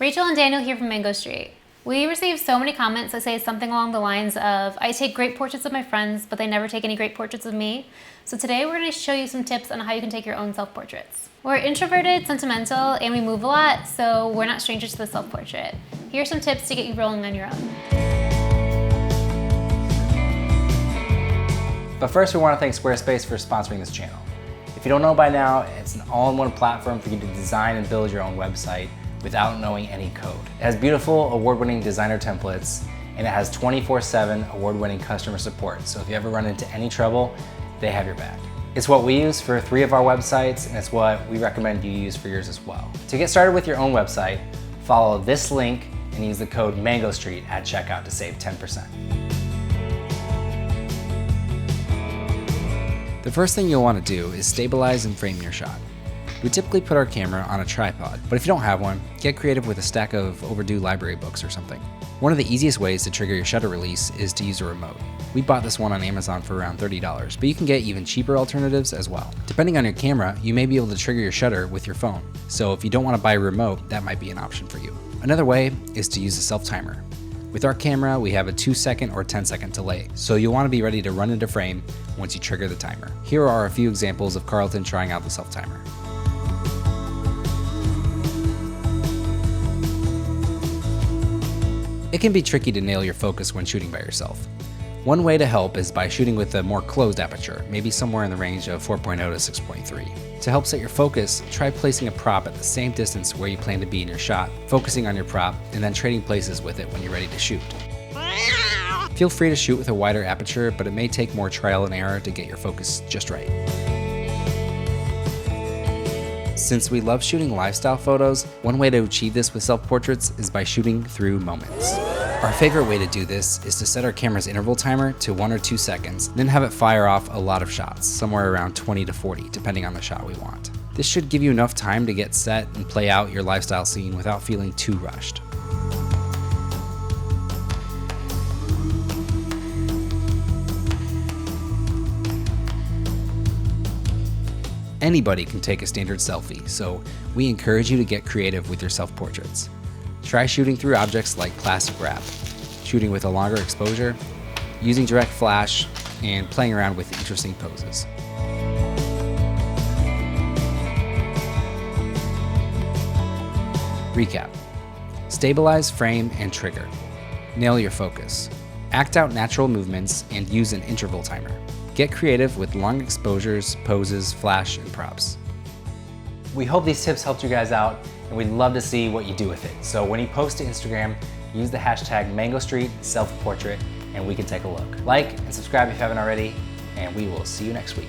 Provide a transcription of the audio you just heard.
Rachel and Daniel here from Mango Street. We received so many comments that say something along the lines of, I take great portraits of my friends, but they never take any great portraits of me. So today we're going to show you some tips on how you can take your own self-portraits. We're introverted, sentimental, and we move a lot, so we're not strangers to the self-portrait. Here are some tips to get you rolling on your own. But first, we want to thank Squarespace for sponsoring this channel. If you don't know by now, it's an all-in-one platform for you to design and build your own website without knowing any code. It has beautiful award-winning designer templates, and it has 24/7 award-winning customer support. So if you ever run into any trouble, they have your back. It's what we use for 3 of our websites, and it's what we recommend you use for yours as well. To get started with your own website, follow this link and use the code Mango Street at checkout to save 10%. The first thing you'll want to do is stabilize and frame your shot. We typically put our camera on a tripod, but if you don't have one, get creative with a stack of overdue library books or something. One of the easiest ways to trigger your shutter release is to use a remote. We bought this one on Amazon for around $30, but you can get even cheaper alternatives as well. Depending on your camera, you may be able to trigger your shutter with your phone, so if you don't want to buy a remote, that might be an option for you. Another way is to use a self-timer. With our camera, we have a 2-second or 10-second delay, so you'll want to be ready to run into frame once you trigger the timer. Here are a few examples of Carlton trying out the self-timer. It can be tricky to nail your focus when shooting by yourself. One way to help is by shooting with a more closed aperture, maybe somewhere in the range of 4.0 to 6.3. To help set your focus, try placing a prop at the same distance where you plan to be in your shot, focusing on your prop, and then trading places with it when you're ready to shoot. Feel free to shoot with a wider aperture, but it may take more trial and error to get your focus just right. Since we love shooting lifestyle photos, one way to achieve this with self-portraits is by shooting through moments. Our favorite way to do this is to set our camera's interval timer to 1 or 2 seconds, then have it fire off a lot of shots, somewhere around 20 to 40, depending on the shot we want. This should give you enough time to get set and play out your lifestyle scene without feeling too rushed. Anybody can take a standard selfie, so we encourage you to get creative with your self-portraits. Try shooting through objects like plastic wrap, shooting with a longer exposure, using direct flash, and playing around with interesting poses. Recap. Stabilize, frame, and trigger. Nail your focus. Act out natural movements and use an interval timer. Get creative with long exposures, poses, flash, and props. We hope these tips helped you guys out, and we'd love to see what you do with it. So when you post to Instagram, use the hashtag #MangoStreetSelfPortrait, and we can take a look. Like and subscribe if you haven't already, and we will see you next week.